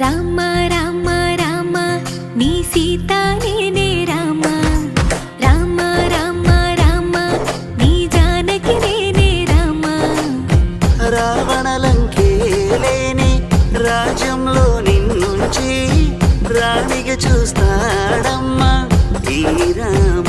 రామ రామ రామ నీ సీత నేనే రామ రామ రామ రామ నీ జానకి నేనే రామ రావణ లంకేలేని రాజ్యంలో నిన్నుంచి రాణిగా చూస్తాడమ్మా ఈ రామ